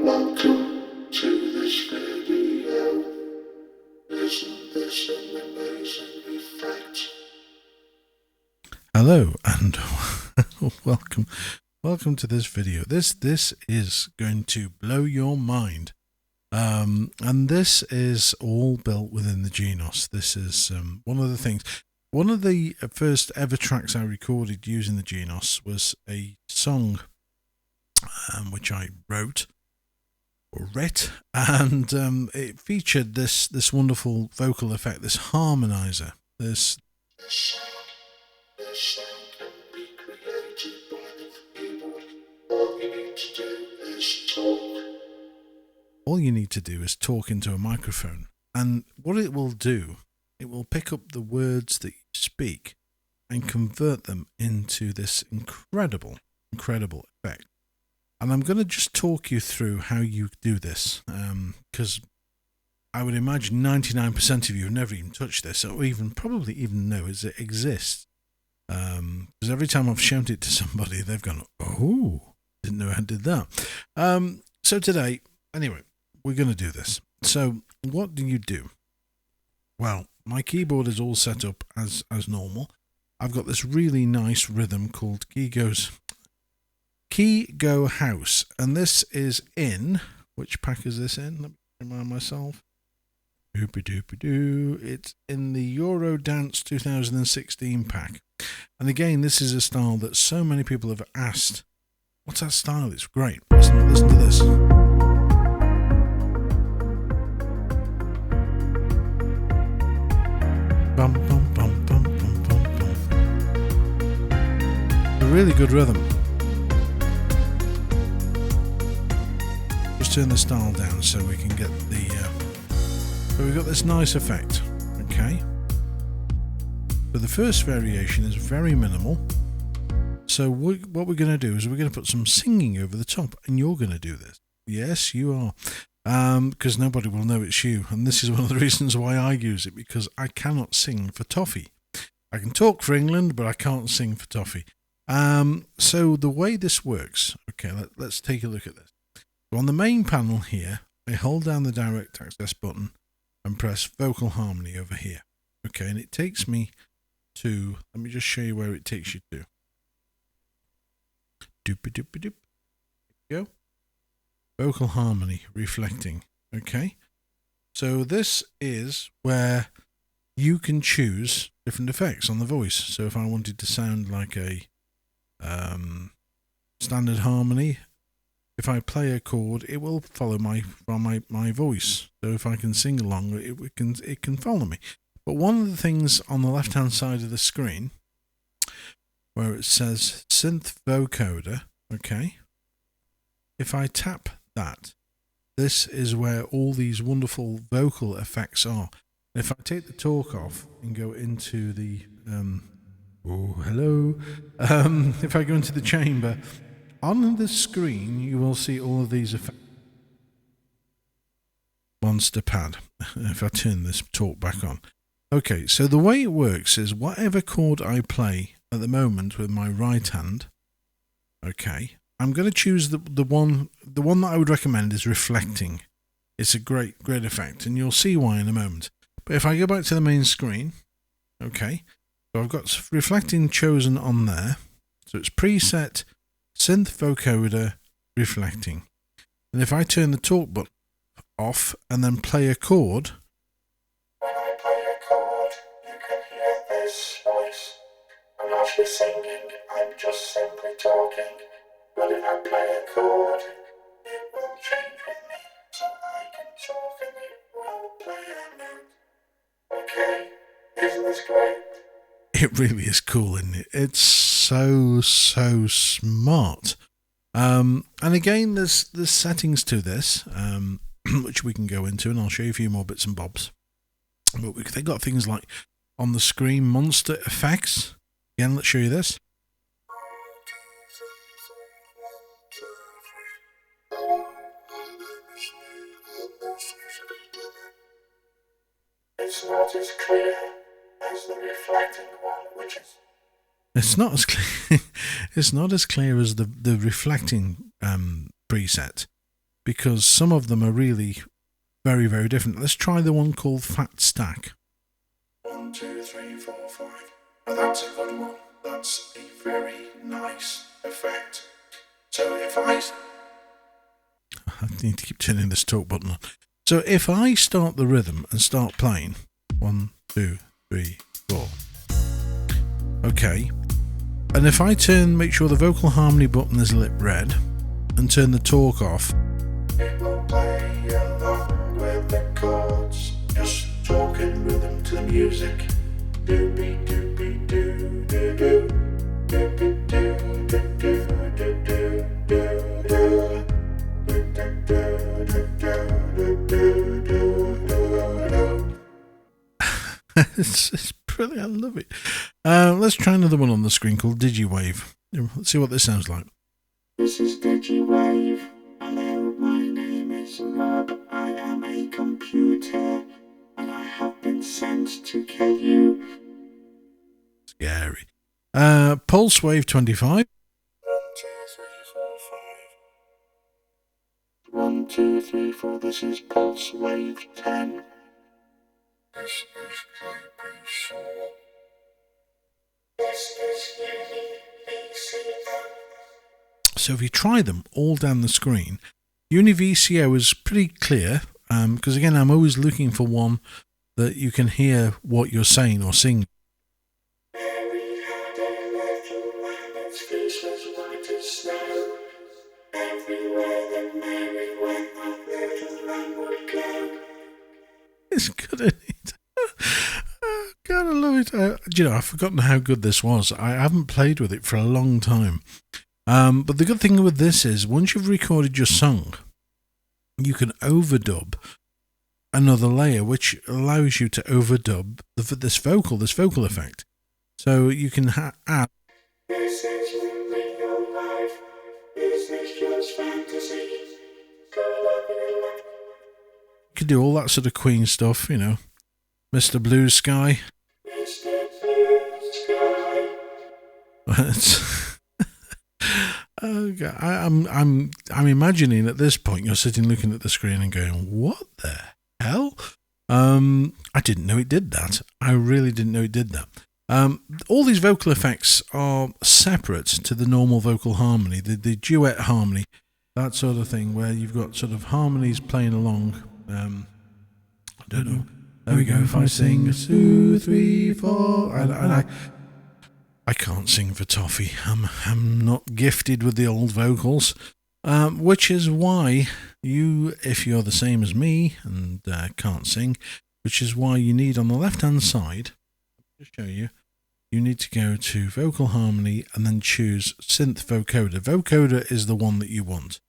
Welcome to this video. Isn't this an amazing effect? Hello and welcome to this video. This is going to blow your mind, and this is all built within the Genos. This is one of the things. One of the first ever tracks I recorded using the Genos was a song which I wrote, and it featured this wonderful vocal effect, this harmonizer. This sound can be created by the keyboard. All you need to do is talk. All you need to do is talk into a microphone, and what it will do, it will pick up the words that you speak and convert them into this incredible effect. And I'm going to just talk you through how you do this, because I would imagine 99% of you have never even touched this, or probably even know it exists. Because every time I've shown it to somebody, they've gone, "Oh, didn't know I did that." So today, anyway, we're going to do this. So what do you do? Well, my keyboard is all set up as normal. I've got this really nice rhythm called Key Go House, and this is in, which pack is this in? Let me remind myself. It's in the Eurodance 2016 pack. And again, this is a style that so many people have asked, what's that style? It's great. Listen to this. Bum, bum, bum, bum, bum, bum, bum. A really good rhythm. Just turn the style down so we can get the so we've got this nice effect. Okay, so the first variation is very minimal. So what we're going to do is we're going to put some singing over the top, and you're going to do this. Yes, you are, because nobody will know it's you, and this is one of the reasons why I use it, because I cannot sing for toffee. I can talk for England, but I can't sing for toffee. So the way this works, okay, let's take a look at this. So on the main panel here, I hold down the direct access button and press vocal harmony over here. Okay, and it takes me to, let me just show you where it takes you to. Doop-a-doop-a-doop. There you go. Vocal harmony, reflecting. Okay, so this is where you can choose different effects on the voice. So if I wanted to sound like a standard harmony, if I play a chord, it will follow my voice. So if I can sing along, it can follow me. But one of the things on the left hand side of the screen, where it says synth vocoder, okay, if I tap that, this is where all these wonderful vocal effects are. If I take the talk off and go into the if I go into the chamber, on the screen you will see all of these effects. Monster pad. If I turn this talk back on. Okay, so the way it works is whatever chord I play at the moment with my right hand, okay, I'm going to choose the one that I would recommend is reflecting. It's a great effect, and you'll see why in a moment. But if I go back to the main screen, okay, so I've got reflecting chosen on there. So it's preset synth vocoder reflecting. And if I turn the talk button off and then play a chord, when I play a chord, you can hear this voice. I'm not actually singing, I'm just simply talking. But if I play a chord, it will change with me, so I can talk and it will play a note. Okay, isn't this great? it really is cool, isn't it? It's so smart. And again, there's settings to this, which we can go into, and I'll show you a few more bits and bobs. But they've got things like on the screen monster effects. Again, let's show you this. It's not as clear as the reflecting one, which is. It's not as clear. It's not as clear as the reflecting preset. because some of them are really very, very different. Let's try the one called Fat Stack. 1, 2, 3, 4, 5. Now that's a good one. That's a very nice effect. So if I need to keep turning this talk button on. So if I start the rhythm and start playing, 1, 2, 3, 4. Okay. And if I make sure the vocal harmony button is lit red and turn the talk off, it will play along with the chords, just talking rhythm to the music. Doobie doobie doo doo doo. Doobie doo doo doo doo doo doo. It's brilliant. I love it. Let's try another one on the screen called DigiWave. Let's see what this sounds like. This is DigiWave. Hello, my name is Rob. I am a computer, and I have been sent to kill you. Scary. Pulse Wave 25. 1, 2, 3, 4, 5. 1, 2, 3, 4. This is Pulse Wave 10. This is JP4. This is UniVCO. So if you try them all down the screen, UniVCO is pretty clear, because again, I'm always looking for one that you can hear what you're saying or singing. Mary had a little lamb, its face was white as snow. Everywhere that Mary went, that little lamb would go. It's good, isn't it? Oh, God, I love it. I've forgotten how good this was. I haven't played with it for a long time. But the good thing with this is, once you've recorded your song, you can overdub another layer, which allows you to overdub this vocal effect. So you can add. This is real life. This is just fantasy. You can do all that sort of Queen stuff, Mr. Blue Sky. Mr. Blue Sky. Oh God, I'm imagining at this point you're sitting looking at the screen and going, "What the hell?" I didn't know it did that. I really didn't know it did that. All these vocal effects are separate to the normal vocal harmony, the duet harmony, that sort of thing, where you've got sort of harmonies playing along. I don't know. There we go. If I sing 2, 3, 4, and I can't sing for toffee. I'm not gifted with the old vocals, which is why if you're the same as me and can't sing, which is why you need on the left-hand side, to show you, you need to go to vocal harmony and then choose synth vocoder. Vocoder is the one that you want.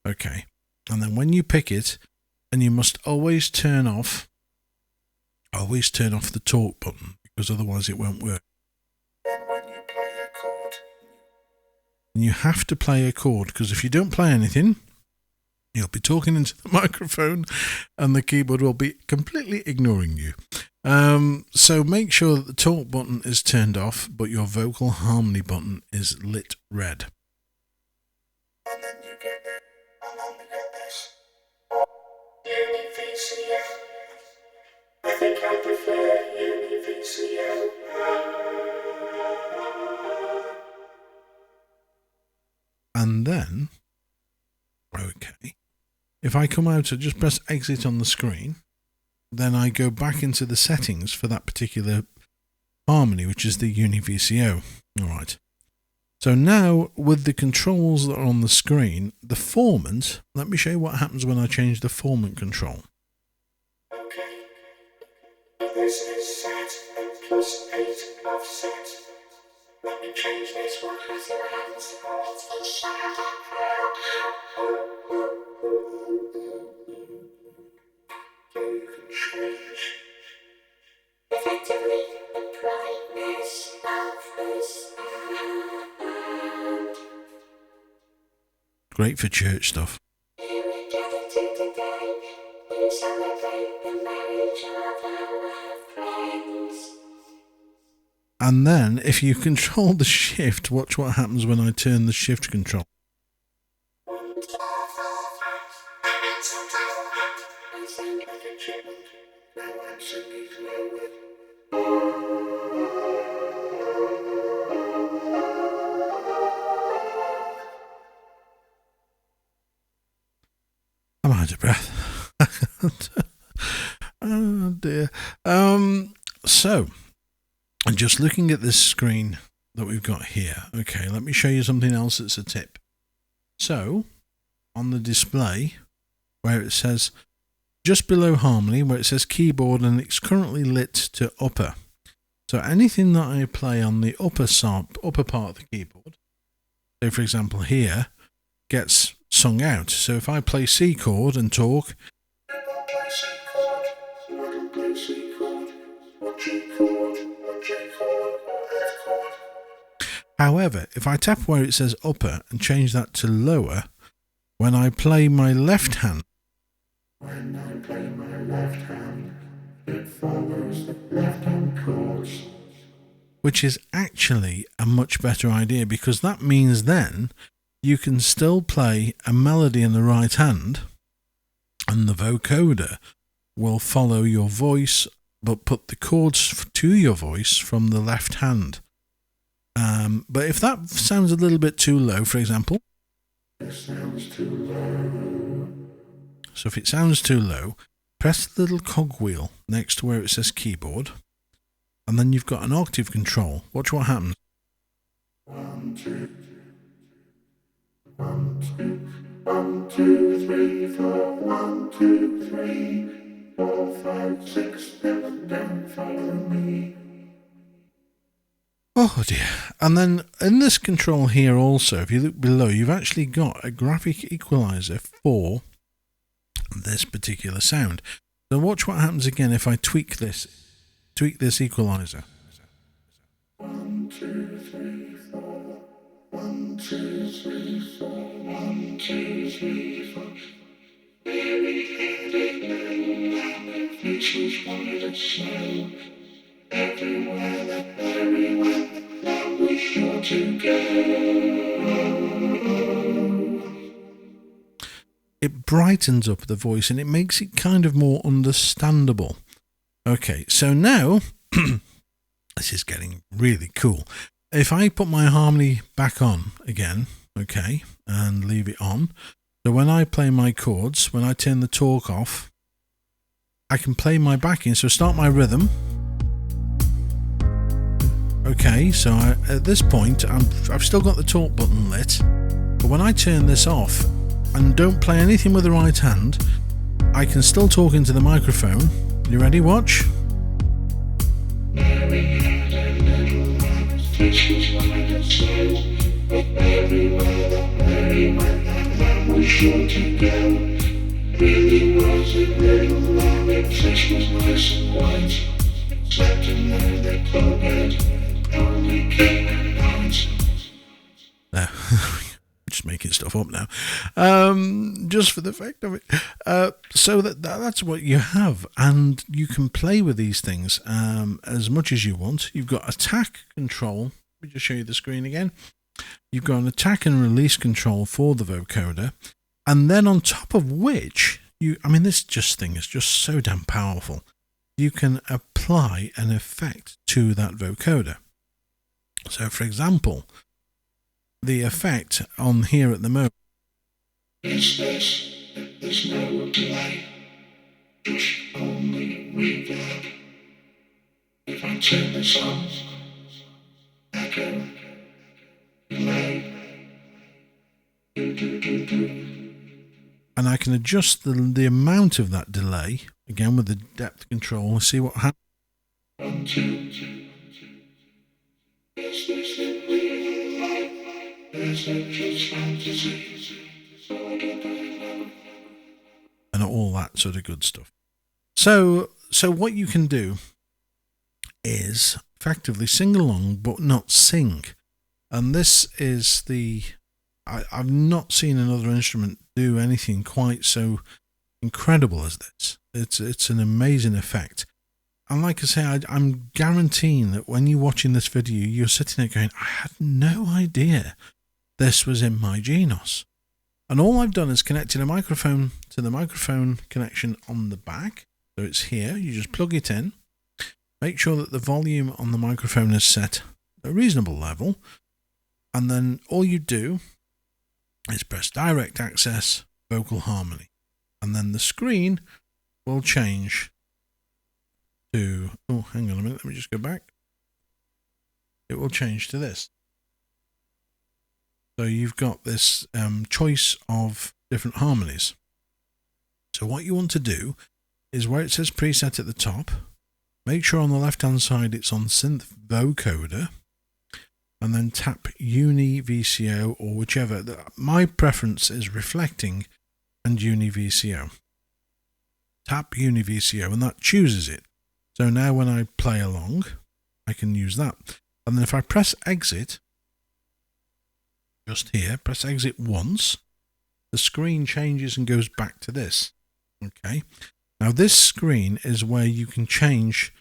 Okay. And then when you pick it, and you must always turn off the talk button, because otherwise it won't work. And when you play a chord, And you have to play a chord, because if you don't play anything, you'll be talking into the microphone and the keyboard will be completely ignoring you. So make sure that the talk button is turned off, but your vocal harmony button is lit red. and then you get this. UniVCO. I think I prefer UniVCO. And then, okay, if I come out and just press exit on the screen, then I go back into the settings for that particular harmony, which is the UniVCO. All right. So now, with the controls that are on the screen, the formant, let me show you what happens when I change the formant control. Okay. This is set and +8 offset. Let me change this one. I see what happens. So you can change effectively the brightness of the sound. Great for church stuff. Here we gather today to celebrate the marriage of our friends. And then, if you control the shift, watch what happens when I turn the shift control. I sound like a chipmunk. Now I'm singing lower. I'm out of breath. Oh dear. So, just looking at this screen that we've got here. Okay, let me show you something else that's a tip. So, on the display, where it says, just below harmony, where it says keyboard and it's currently lit to upper. So anything that I play on the upper part of the keyboard, so for example here, gets sung out. So if I play C chord and talk, however, if I tap where it says upper and change that to lower, when I play my left hand, it follows the left hand chords. which is actually a much better idea, because that means then you can still play a melody in the right hand and the vocoder will follow your voice but put the chords to your voice from the left hand. But if that sounds a little bit too low, for example, it sounds too low. So if it sounds too low, press the little cogwheel next to where it says keyboard, and then you've got an octave control. Watch what happens. 1, 2, 1, 2, 1, 2, 3, 4, 1, 2, 3, 4, 5, 6, 7, don't follow me. Oh dear. And then in this control here also, if you look below, you've actually got a graphic equalizer for this particular sound. So watch what happens again if I tweak this equalizer. 1, 2, 3, 4, 1, 2, 3, 4, 1, 2, 3, 4. Heavy-handed little lamb, which was wide and slow. Everywhere that Mary went, that was sure to go. It brightens up the voice and it makes it kind of more understandable. Okay, so now, this is getting really cool. If I put my harmony back on again, okay, and leave it on, so when I play my chords, when I turn the talk off, I can play my backing, so start my rhythm. Okay, so at this point, I've still got the talk button lit, but when I turn this off and don't play anything with the right hand, I can still talk into the microphone. You ready? Watch. Mary had a little lamb, which was wide and slow. But everywhere that Mary went, that lamb was sure to go. Really was a little lamb, its flesh was nice and white. Slept in their little bed, only came at night. No. Just making stuff up now, just for the fact of it. So that's what you have, and you can play with these things as much as you want. You've got attack control. Let me just show you the screen again. You've got an attack and release control for the vocoder, and then on top of which this thing is just so damn powerful. You can apply an effect to that vocoder. So, for example, the effect on here at the moment is this. There's no delay, just only reverb. If I turn this on, echo, delay, and I can adjust the amount of that delay again with the depth control and see what happens. 1, 2, 3. Is this in real life? Is it just fantasy? And all that sort of good stuff. So what you can do is effectively sing along but not sing. And this is I've not seen another instrument do anything quite so incredible as this. It's an amazing effect. And like I say, I'm guaranteeing that when you're watching this video, you're sitting there going, I had no idea this was in my Genos. And all I've done is connected a microphone to the microphone connection on the back. So it's here. You just plug it in. Make sure that the volume on the microphone is set at a reasonable level. And then all you do is press direct access, vocal harmony. And then the screen will change to, oh, hang on a minute, let me just go back. It will change to this. So you've got this choice of different harmonies. So what you want to do is where it says preset at the top, make sure on the left hand side it's on synth vocoder, and then tap uni VCO or whichever. My preference is reflecting and uni VCO. Tap uni VCO and that chooses it. So now when I play along, I can use that. And then if I press exit, just here, press exit once, the screen changes and goes back to this. Okay. Now this screen is where you can change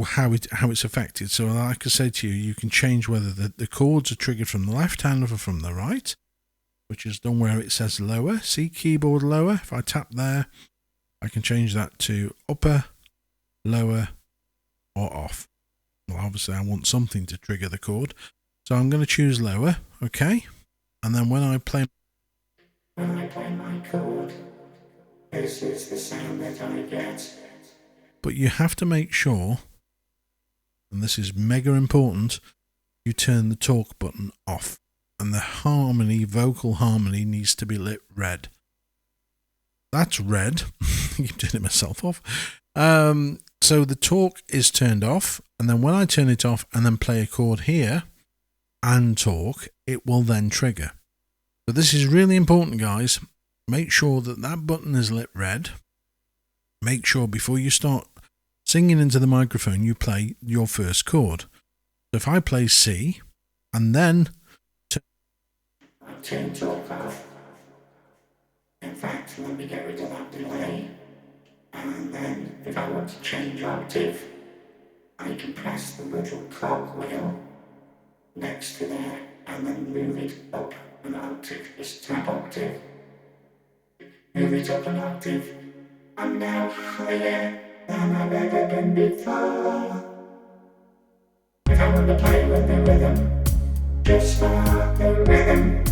how it's affected. So like I said to you, you can change whether the chords are triggered from the left hand or from the right, which is done where it says lower. See keyboard lower. If I tap there, I can change that to upper, lower, or off. Well, obviously I want something to trigger the chord. So I'm going to choose lower, okay? And then when I play my chord, this is the sound that I get. But you have to make sure, and this is mega important, you turn the talk button off. And the harmony, vocal harmony, needs to be lit red. That's red. I'm turning myself off. So the talk is turned off, and then when I turn it off and then play a chord here and talk, it will then trigger. So this is really important, guys. Make sure that that button is lit red. Make sure before you start singing into the microphone, you play your first chord. So if I play C and then turn talk off. In fact, let me get rid of that delay. And then if I want to change octave, I can press the little cog wheel next to there and then move it up an octave. Just tap octave. Move it up an octave. I'm now higher than I've ever been before. If I want to play with the rhythm, just start the rhythm.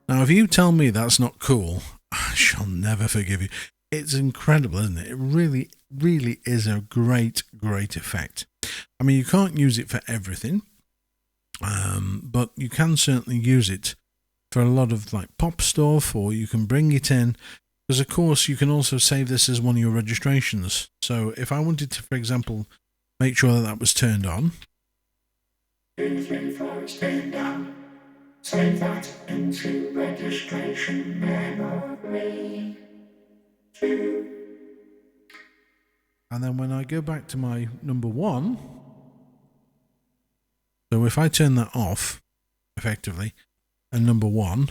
Now, if you tell me that's not cool, I shall never forgive you. It's incredible, isn't it? It really, really is a great, great effect. I mean, you can't use it for everything, but you can certainly use it for a lot of like pop stuff, or you can bring it in, because of course you can also save this as one of your registrations. So if I wanted to, for example, make sure that that was turned on. 2, 3, 4 is turned on. Save that into registration memory. 2. And then when I go back to my number 1, so if I turn that off, effectively, and number 1,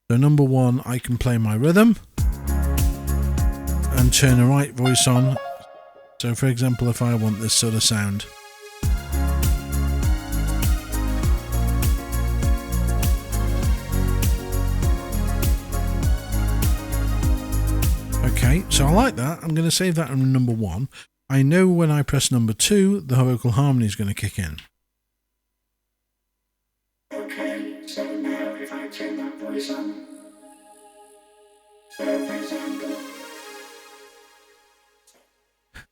so number 1, I can play my rhythm and turn a right voice on. So for example, if I want this sort of sound, okay, so I like that. I'm going to save that on number 1. I know when I press number 2, the vocal harmony is going to kick in. Okay, so now if I turn that voice on, so for example,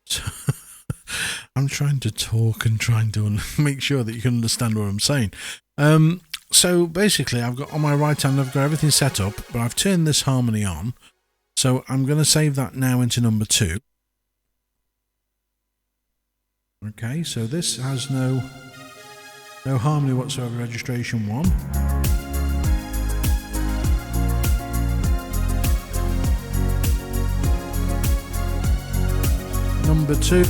So, I'm trying to talk and trying to make sure that you can understand what I'm saying. So basically, I've got on my right hand, I've got everything set up, but I've turned this harmony on. So I'm going to save that now into number 2. Okay, so this has no harmony whatsoever, registration 1. Number 2.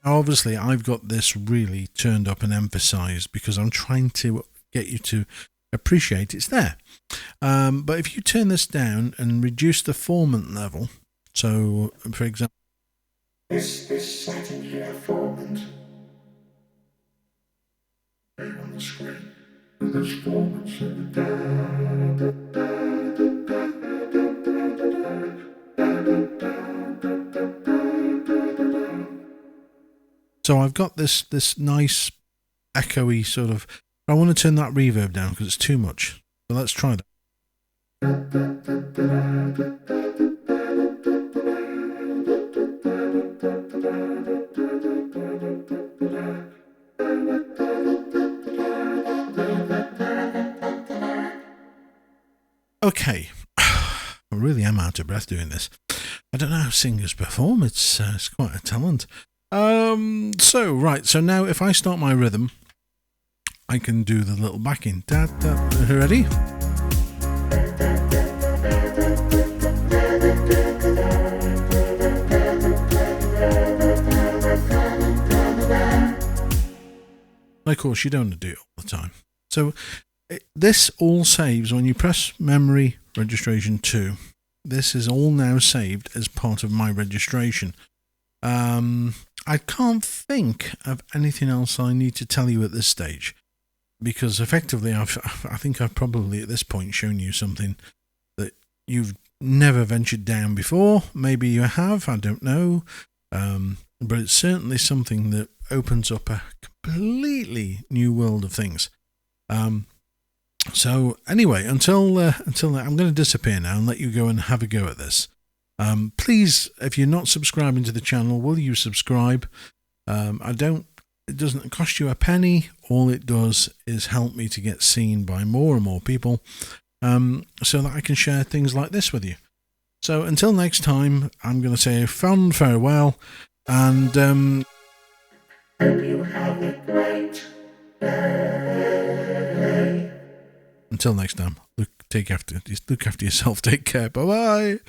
Now obviously I've got this really turned up and emphasized because I'm trying to get you to appreciate it's there. But if you turn this down and reduce the formant level, so for example, this setting here, formant. On the screen, with this formant setting. So I've got this nice echoey sort of. I want to turn that reverb down because it's too much. So let's try that. Okay, I really am out of breath doing this. I don't know how singers perform. It's quite a talent. So now if I start my rhythm, I can do the little backing. Da, da. Ready? Of course, you don't do it all the time. So this all saves when you press memory registration 2. This is all now saved as part of my registration. I can't think of anything else I need to tell you at this stage, because effectively I think I've probably at this point shown you something that you've never ventured down before. Maybe you have, I don't know. But it's certainly something that opens up a completely new world of things. So anyway, until then, I'm going to disappear now and let you go and have a go at this. Please, if you're not subscribing to the channel, will you subscribe? It doesn't cost you a penny. All it does is help me to get seen by more and more people, so that I can share things like this with you. So until next time, I'm going to say a fond farewell, and hope you have a great day. Until next time, look after yourself. Take care. Bye bye.